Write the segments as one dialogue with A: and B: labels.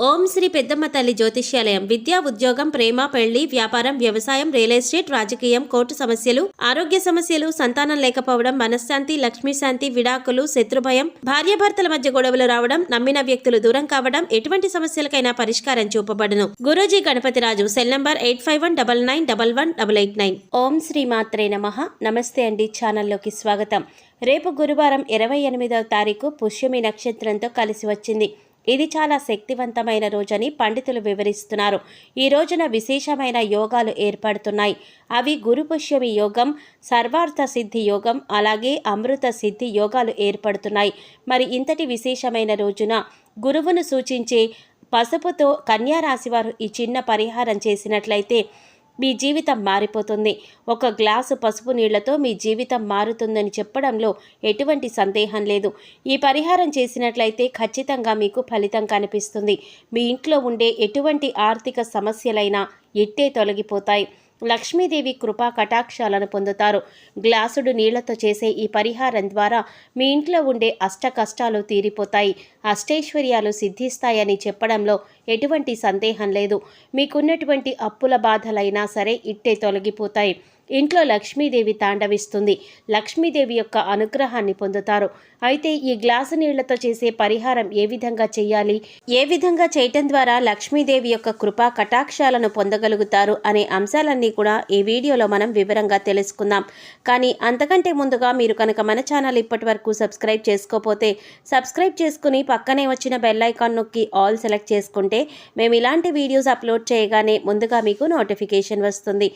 A: ఓం శ్రీ పెద్దమ్మ తల్లి జ్యోతిష్యాలయం. విద్య, ఉద్యోగం, ప్రేమ, పెళ్లి, వ్యాపారం, వ్యవసాయం, రియల్ ఎస్టేట్, రాజకీయం, కోర్టు సమస్యలు, ఆరోగ్య సమస్యలు, సంతానం లేకపోవడం, మనశ్శాంతి, లక్ష్మీ శాంతి, విడాకులు, శత్రుభయం, భార్యాభర్తల మధ్య గొడవలు రావడం, నమ్మిన వ్యక్తులు దూరం కావడం, ఎటువంటి సమస్యలకైనా పరిష్కారం చూపబడును. గురూజీ గణపతిరాజు. Cell number 8519111889. ఓం శ్రీ మాత్రే నమః. నమస్తే అండి. ఛానల్లోకి స్వాగతం. రేపు గురువారం 28వ తారీఖు పుష్యమి నక్షత్రంతో కలిసి వచ్చింది. ఇది చాలా శక్తివంతమైన రోజని పండితులు వివరిస్తున్నారు. ఈ రోజున విశేషమైన యోగాలు ఏర్పడుతున్నాయి. అవి గురు పుష్యమి యోగం, సర్వార్థ సిద్ధి యోగం, అలాగే అమృత సిద్ధి యోగాలు ఏర్పడుతున్నాయి. మరి ఇంతటి విశేషమైన రోజున గురువును సూచించే పసుపుతో కన్యా రాశివారు ఈ చిన్న పరిహారం చేసినట్లయితే మీ జీవితం మారిపోతుంది. ఒక గ్లాసు పసుపు నీళ్లతో మీ జీవితం మారుతుందని చెప్పడంలో ఎటువంటి సందేహం లేదు. ఈ పరిహారం చేసినట్లయితే ఖచ్చితంగా మీకు ఫలితం కనిపిస్తుంది. మీ ఇంట్లో ఉండే ఎటువంటి ఆర్థిక సమస్యలైనా ఇట్టే తొలగిపోతాయి. లక్ష్మీదేవి కృపా కటాక్షాలను పొందుతారు. గ్లాసుడు నీళ్లతో చేసే ఈ పరిహారం ద్వారా మీ ఇంట్లో ఉండే అష్ట కష్టాలు తీరిపోతాయి. అష్టైశ్వర్యాలు సిద్ధిస్తాయని చెప్పడంలో ఎటువంటి సందేహం లేదు. మీకున్నటువంటి అప్పుల బాధలైనా సరే ఇట్టే తొలగిపోతాయి. ఇంట్లో లక్ష్మీదేవి తాండవిస్తుంది. లక్ష్మీదేవి యొక్క అనుగ్రహాన్ని పొందుతారు. అయితే ఈ గ్లాసు నీళ్లతో చేసే పరిహారం ఏ విధంగా చేయాలి, ఏ విధంగా చేయటం ద్వారా లక్ష్మీదేవి యొక్క కృపా కటాక్షాలను పొందగలుగుతారు అనే అంశాలన్నీ కూడా ఈ వీడియోలో మనం వివరంగా తెలుసుకుందాం. కానీ అంతకంటే ముందుగా మీరు కనుక మన ఛానల్ ఇప్పటి వరకు సబ్స్క్రైబ్ చేసుకోకపోతే సబ్స్క్రైబ్ చేసుకుని పక్కనే వచ్చిన బెల్ ఐకాన్ నొక్కి ఆల్ సెలెక్ట్ చేసుకుంటే మేము ఇలాంటి వీడియోస్ అప్లోడ్ చేయగానే ముందుగా మీకు నోటిఫికేషన్ వస్తుంది.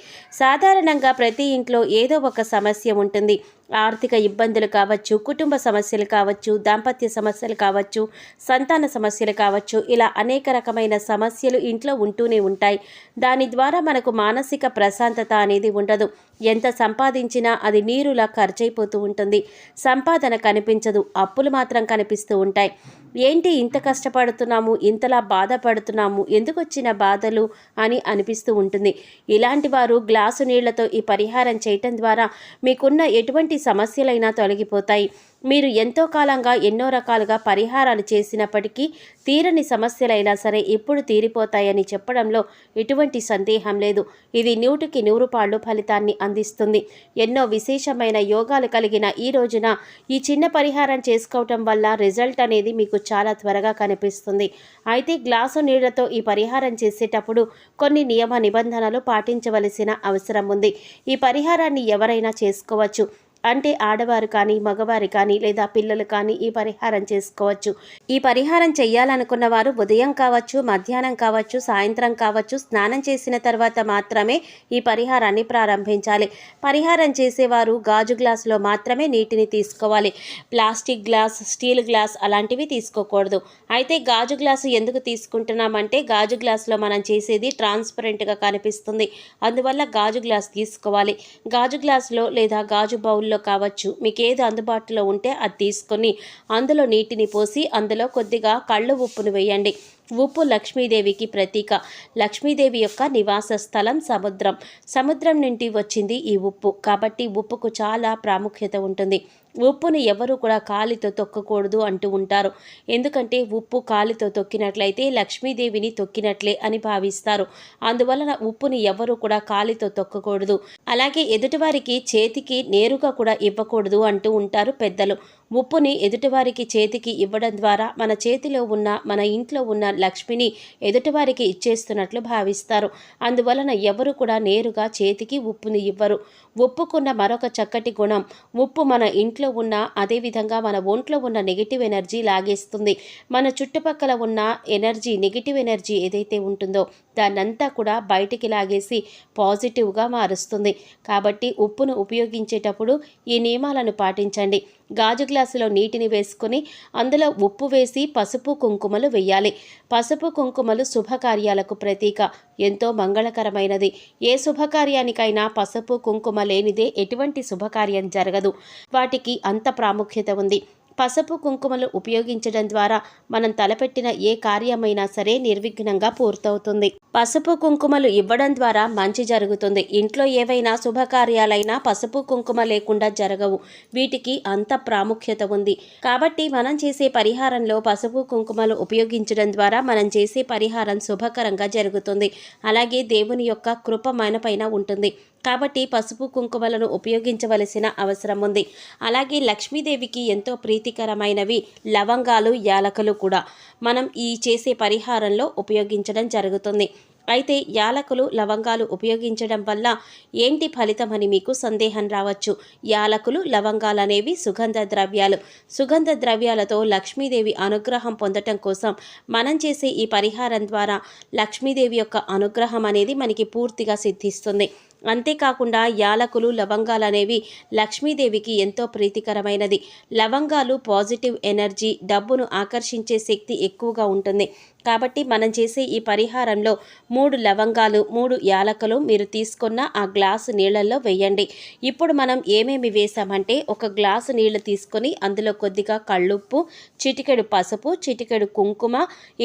A: సాధారణంగా ప్రతి ఇంట్లో ఏదో ఒక సమస్య ఉంటుంది. ఆర్థిక ఇబ్బందులు కావచ్చు, కుటుంబ సమస్యలు కావచ్చు, దాంపత్య సమస్యలు కావచ్చు, సంతాన సమస్యలు కావచ్చు, ఇలా అనేక రకమైన సమస్యలు ఇంట్లో ఉంటూనే ఉంటాయి. దాని ద్వారా మనకు మానసిక ప్రశాంతత అనేది ఉండదు. ఎంత సంపాదించినా అది నీరులా ఖర్చయిపోతూ ఉంటుంది. సంపాదన కనిపించదు, అప్పులు మాత్రం కనిపిస్తూ ఉంటాయి. ఏంటి ఇంత కష్టపడుతున్నాము, ఇంతలా బాధపడుతున్నాము, ఎందుకు వచ్చిన బాధలు అని అనిపిస్తూ ఉంటుంది. ఇలాంటి వారు గ్లాసు నీళ్లతో ఈ పరిహారం చేయటం ద్వారా మీకున్న ఎటువంటి సమస్యలైనా తొలగిపోతాయి. మీరు ఎంతో కాలంగా ఎన్నో రకాలుగా పరిహారాలు చేసినప్పటికీ తీరని సమస్యలైనా సరే ఇప్పుడు తీరిపోతాయని చెప్పడంలో ఎటువంటి సందేహం లేదు. ఇది 100కి 100 పాళ్ళు ఫలితాన్ని అందిస్తుంది. ఎన్నో విశేషమైన యోగాలు కలిగిన ఈ రోజున ఈ చిన్న పరిహారం చేసుకోవటం వల్ల రిజల్ట్ అనేది మీకు చాలా త్వరగా కనిపిస్తుంది. అయితే గ్లాసు నీళ్లతో ఈ పరిహారం చేసేటప్పుడు కొన్ని నియమ నిబంధనలు పాటించవలసిన అవసరం ఉంది. ఈ పరిహారాన్ని ఎవరైనా చేసుకోవచ్చు. అంటే ఆడవారు కానీ, మగవారు కానీ, లేదా పిల్లలు కానీ ఈ పరిహారం చేసుకోవచ్చు. ఈ పరిహారం చేయాలనుకున్న వారు ఉదయం కావచ్చు, మధ్యాహ్నం కావచ్చు, సాయంత్రం కావచ్చు, స్నానం చేసిన తర్వాత మాత్రమే ఈ పరిహారాన్ని ప్రారంభించాలి. పరిహారం చేసేవారు గాజు గ్లాసులో మాత్రమే నీటిని తీసుకోవాలి. ప్లాస్టిక్ గ్లాస్, స్టీల్ గ్లాస్ అలాంటివి తీసుకోకూడదు. అయితే గాజు గ్లాసు ఎందుకు తీసుకుంటున్నామంటే గాజు గ్లాసులో మనం చేసేది ట్రాన్స్పరెంట్గా కనిపిస్తుంది. అందువల్ల గాజు గ్లాస్ తీసుకోవాలి. గాజు గ్లాసులో లేదా గాజు బౌల్లో కావచ్చు, మీకు ఏది అందుబాటులో ఉంటే అది తీసుకొని అందులో నీటిని పోసి అందులో కొద్దిగా కళ్ళు ఉప్పును వేయండి. ఉప్పు లక్ష్మీదేవికి ప్రతీక. లక్ష్మీదేవి యొక్క నివాస స్థలం సముద్రం. సముద్రం నుండి వచ్చింది ఈ ఉప్పు. కాబట్టి ఉప్పుకు చాలా ప్రాముఖ్యత ఉంటుంది. ఉప్పును ఎవరు కూడా కాలితో తొక్కకూడదు అంటూ ఉంటారు. ఎందుకంటే ఉప్పు కాలితో తొక్కినట్లయితే లక్ష్మీదేవిని తొక్కినట్లే అని భావిస్తారు. అందువలన ఉప్పుని ఎవరు కూడా కాలితో తొక్కకూడదు. అలాగే ఎదుటివారికి చేతికి నేరుగా కూడా ఇవ్వకూడదు అంటూ ఉంటారు పెద్దలు. ఉప్పుని ఎదుటివారికి చేతికి ఇవ్వడం ద్వారా మన చేతిలో ఉన్న, మన ఇంట్లో ఉన్న లక్ష్మిని ఎదుటివారికి ఇచ్చేస్తున్నట్లు భావిస్తారు. అందువలన ఎవరు కూడా నేరుగా చేతికి ఉప్పుని ఇవ్వరు. ఉప్పుకున్న మరొక చక్కటి గుణం, ఉప్పు మన ఇంట్లో ఉన్న, అదేవిధంగా మన ఒంట్లో ఉన్న నెగిటివ్ ఎనర్జీ లాగేస్తుంది. మన చుట్టుపక్కల ఉన్న ఎనర్జీ, నెగిటివ్ ఎనర్జీ ఏదైతే ఉంటుందో దాన్నంతా కూడా బయటికి లాగేసి పాజిటివ్గా మారుస్తుంది. కాబట్టి ఉప్పును ఉపయోగించేటప్పుడు ఈ నియమాలను పాటించండి. గాజు గ్లాసులో నీటిని వేసుకొని అందులో ఉప్పు వేసి పసుపు కుంకుమలు వేయాలి. పసుపు కుంకుమలు శుభకార్యాలకు ప్రతీక, ఎంతో మంగళకరమైనది. ఏ శుభకార్యానికైనా పసుపు కుంకుమ లేనిదే ఎటువంటి శుభకార్యం జరగదు. వాటికి అంత ప్రాముఖ్యత ఉంది. పసుపు కుంకుమలు ఉపయోగించడం ద్వారా మనం తలపెట్టిన ఏ కార్యమైనా సరే నిర్విఘ్నంగా పూర్తవుతుంది. పసుపు కుంకుమలు ఇవ్వడం ద్వారా మంచి జరుగుతుంది. ఇంట్లో ఏవైనా శుభకార్యాలైనా పసుపు కుంకుమ లేకుండా జరగవు. వీటికి అంత ప్రాముఖ్యత ఉంది. కాబట్టి మనం చేసే పరిహారంలో పసుపు కుంకుమలు ఉపయోగించడం ద్వారా మనం చేసే పరిహారం శుభకరంగా జరుగుతుంది. అలాగే దేవుని యొక్క కృప మనపైన ఉంటుంది. కాబట్టి పసుపు కుంకుమలను ఉపయోగించవలసిన అవసరం ఉంది. అలాగే లక్ష్మీదేవికి ఎంతో ప్రీతికరమైనవి లవంగాలు, యాలకులు కూడా మనం ఈ చేసే పరిహారంలో ఉపయోగించడం జరుగుతుంది. అయితే యాలకులు, లవంగాలు ఉపయోగించడం వల్ల ఏంటి ఫలితం అని మీకు సందేహం రావచ్చు. యాలకులు, లవంగాలు అనేవి సుగంధ ద్రవ్యాలు. సుగంధ ద్రవ్యాలతో లక్ష్మీదేవి అనుగ్రహం పొందటం కోసం మనం చేసే ఈ పరిహారం ద్వారా లక్ష్మీదేవి యొక్క అనుగ్రహం అనేది మనకి పూర్తిగా సిద్ధిస్తుంది. అంతేకాకుండా యాలకులు, లవంగాలు అనేవి లక్ష్మీదేవికి ఎంతో ప్రీతికరమైనది. లవంగాలు పాజిటివ్ ఎనర్జీ, డబ్బును ఆకర్షించే శక్తి ఎక్కువగా ఉంటుంది. కాబట్టి మనం చేసే ఈ పరిహారంలో 3 లవంగాలు, 3 యాలకులు మీరు తీసుకున్న ఆ గ్లాసు నీళ్ళల్లో వేయండి. ఇప్పుడు మనం ఏమేమి వేసామంటే, ఒక గ్లాసు నీళ్లు తీసుకొని అందులో కొద్దిగా కళ్ళుప్పు, చిటికెడు పసుపు, చిటికెడు కుంకుమ,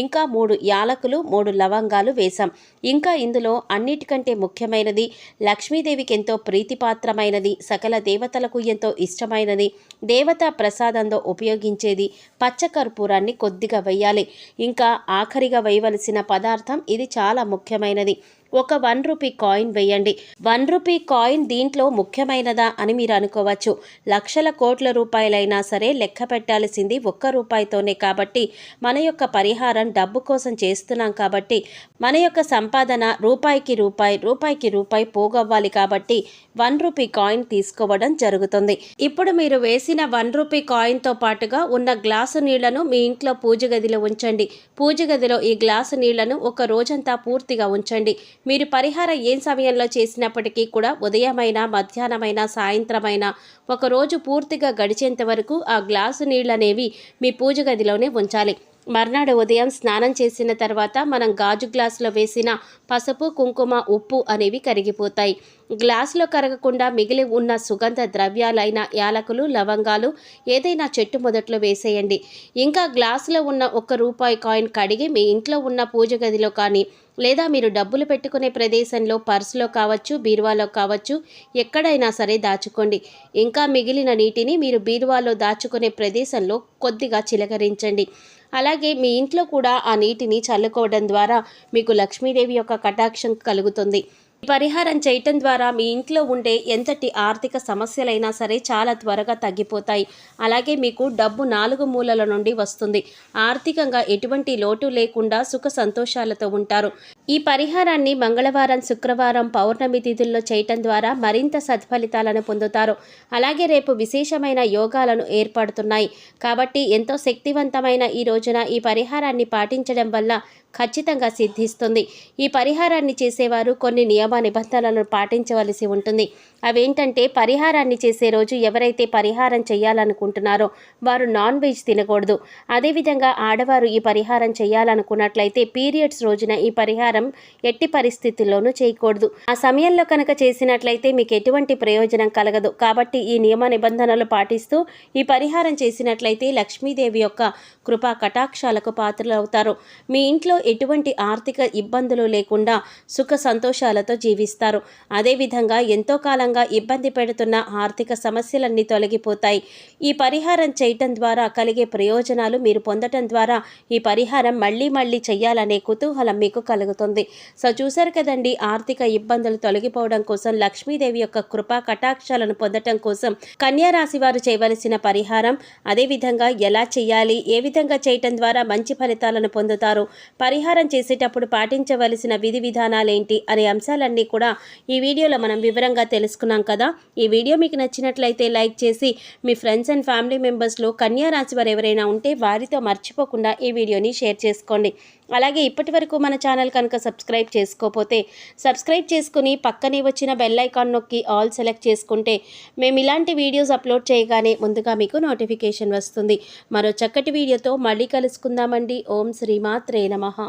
A: ఇంకా 3 యాలకులు, 3 లవంగాలు వేసాం. ఇంకా ఇందులో అన్నిటికంటే ముఖ్యమైనది, లక్ష్మీదేవికి ఎంతో ప్రీతిపాత్రమైనది, సకల దేవతలకు ఎంతో ఇష్టమైనది, దేవతా ప్రసాదంలో ఉపయోగించేది పచ్చకర్పూరాన్ని కొద్దిగా వేయాలి. ఇంకా ఆఖరిగా వేయవలసిన పదార్థం ఇది చాలా ముఖ్యమైనది. ఒక 1 రూపీ కాయిన్ వేయండి. 1 రూపీ కాయిన్ దీంట్లో ముఖ్యమైనదా అని మీరు అనుకోవచ్చు. లక్షల కోట్ల రూపాయలైనా సరే లెక్క పెట్టాల్సింది 1 రూపాయితోనే. కాబట్టి మన యొక్క పరిహారం డబ్బు కోసం చేస్తున్నాం కాబట్టి మన యొక్క సంపాదన రూపాయికి రూపాయి పోగవ్వాలి. కాబట్టి 1 రూపీ కాయిన్ తీసుకోవడం జరుగుతుంది. ఇప్పుడు మీరు వేసిన 1 రూపీ కాయిన్తో పాటుగా ఉన్న గ్లాసు నీళ్లను మీ ఇంట్లో పూజ గదిలో ఉంచండి. పూజ గదిలో ఈ గ్లాసు నీళ్లను ఒక రోజంతా పూర్తిగా ఉంచండి. మీరు పరిహారం ఏ సమయంలో చేసినప్పటికీ కూడా ఉదయమైనా, మధ్యాహ్నమైనా, సాయంత్రమైనా ఒకరోజు పూర్తిగా గడిచేంత వరకు ఆ గ్లాసు నీళ్ళనేవి మీ పూజ గదిలోనే ఉంచాలి. మర్నాడు ఉదయం స్నానం చేసిన తర్వాత మనం గాజు గ్లాసులో వేసిన పసుపు, కుంకుమ, ఉప్పు అనేవి కరిగిపోతాయి. గ్లాసులో కరగకుండా మిగిలి ఉన్న సుగంధ ద్రవ్యాలైన యాలకులు, లవంగాలు ఏదైనా చెట్టు మొదట్లో వేసేయండి. ఇంకా గ్లాసులో ఉన్న 1 రూపాయి కాయిన్ కడిగి మీ ఇంట్లో ఉన్న పూజ గదిలో కానీ, లేదా మీరు డబ్బులు పెట్టుకునే ప్రదేశంలో, పర్సులో కావచ్చు, బీరువాలో కావచ్చు, ఎక్కడైనా సరే దాచుకోండి. ఇంకా మిగిలిన నీటిని మీరు బీరువాలో దాచుకునే ప్రదేశంలో కొద్దిగా చిలకరించండి. అలాగే మీ ఇంట్లో కూడా ఆ నీటిని చల్లుకోవడం ద్వారా మీకు లక్ష్మీదేవి యొక్క కటాక్షం కలుగుతుంది. ఈ పరిహారం చేయటం ద్వారా మీ ఇంట్లో ఉండే ఎంతటి ఆర్థిక సమస్యలైనా సరే చాలా త్వరగా తగ్గిపోతాయి. అలాగే మీకు డబ్బు 4 మూలల నుండి వస్తుంది. ఆర్థికంగా ఎటువంటి లోటు లేకుండా సుఖ సంతోషాలతో ఉంటారు. ఈ పరిహారాన్ని మంగళవారం, శుక్రవారం, పౌర్ణమి తిథుల్లో చేయటం ద్వారా మరింత సత్ఫలితాలను పొందుతారు. అలాగే రేపు విశేషమైన యోగాలను ఏర్పడుతున్నాయి. కాబట్టి ఎంతో శక్తివంతమైన ఈ రోజున ఈ పరిహారాన్ని పాటించడం వల్ల ఖచ్చితంగా సిద్ధిస్తుంది. ఈ పరిహారాన్ని చేసేవారు కొన్ని నియమ నిబంధనలను పాటించవలసి ఉంటుంది. అవేంటంటే, పరిహారాన్ని చేసే రోజు ఎవరైతే పరిహారం చేయాలనుకుంటున్నారో వారు నాన్ వెజ్ తినకూడదు. అదేవిధంగా ఆడవారు ఈ పరిహారం చేయాలనుకున్నట్లయితే పీరియడ్స్ రోజున ఈ పరిహారం ఎట్టి పరిస్థితుల్లోనూ చేయకూడదు. ఆ సమయంలో కనుక చేసినట్లయితే మీకు ఎటువంటి ప్రయోజనం కలగదు. కాబట్టి ఈ నియమ నిబంధనలు పాటిస్తూ ఈ పరిహారం చేసినట్లయితే లక్ష్మీదేవి యొక్క కృపా కటాక్షాలకు పాత్రలవుతారు. మీ ఇంట్లో ఎటువంటి ఆర్థిక ఇబ్బందులు లేకుండా సుఖ సంతోషాలతో జీవిస్తారు. అదేవిధంగా ఎంతో కాలంగా ఇబ్బంది పెడుతున్న ఆర్థిక సమస్యలన్నీ తొలగిపోతాయి. ఈ పరిహారం చేయటం ద్వారా కలిగే ప్రయోజనాలు మీరు పొందటం ద్వారా ఈ పరిహారం మళ్ళీ చేయాలనే కుతూహలం మీకు కలుగుతుంది. సో చూశారు కదండి, ఆర్థిక ఇబ్బందులు తొలగిపోవడం కోసం, లక్ష్మీదేవి యొక్క కృపా కటాక్షాలను పొందటం కోసం కన్యా రాశి వారు చేయవలసిన పరిహారం, అదేవిధంగా ఎలా చేయాలి, ఏ విధంగా చేయటం ద్వారా మంచి ఫలితాలను పొందుతారు, పరిహారం చేసేటప్పుడు పాటించవలసిన విధి విధానాలేంటి అనే అంశాలన్నీ కూడా ఈ వీడియోలో మనం వివరంగా తెలుసుకున్నాం కదా. ఈ వీడియో మీకు నచ్చినట్లయితే లైక్ చేసి మీ ఫ్రెండ్స్ అండ్ ఫ్యామిలీ మెంబర్స్లో కన్యా రాశి వారు ఎవరైనా ఉంటే వారితో మర్చిపోకుండా ఈ వీడియోని షేర్ చేసుకోండి. అలాగే ఇప్పటి వరకు మన ఛానల్ కనుక సబ్స్క్రైబ్ చేసుకోకపోతే సబ్స్క్రైబ్ చేసుకుని పక్కనే వచ్చిన బెల్ ఐకాన్ నొక్కి ఆల్ సెలెక్ట్ చేసుకుంటే మేము ఇలాంటి వీడియోస్ అప్లోడ్ చేయగానే ముందుగా మీకు నోటిఫికేషన్ వస్తుంది. మరో చక్కటి వీడియోతో మళ్ళీ కలుసుకుందామండి. ఓం శ్రీమాత్రే నమః.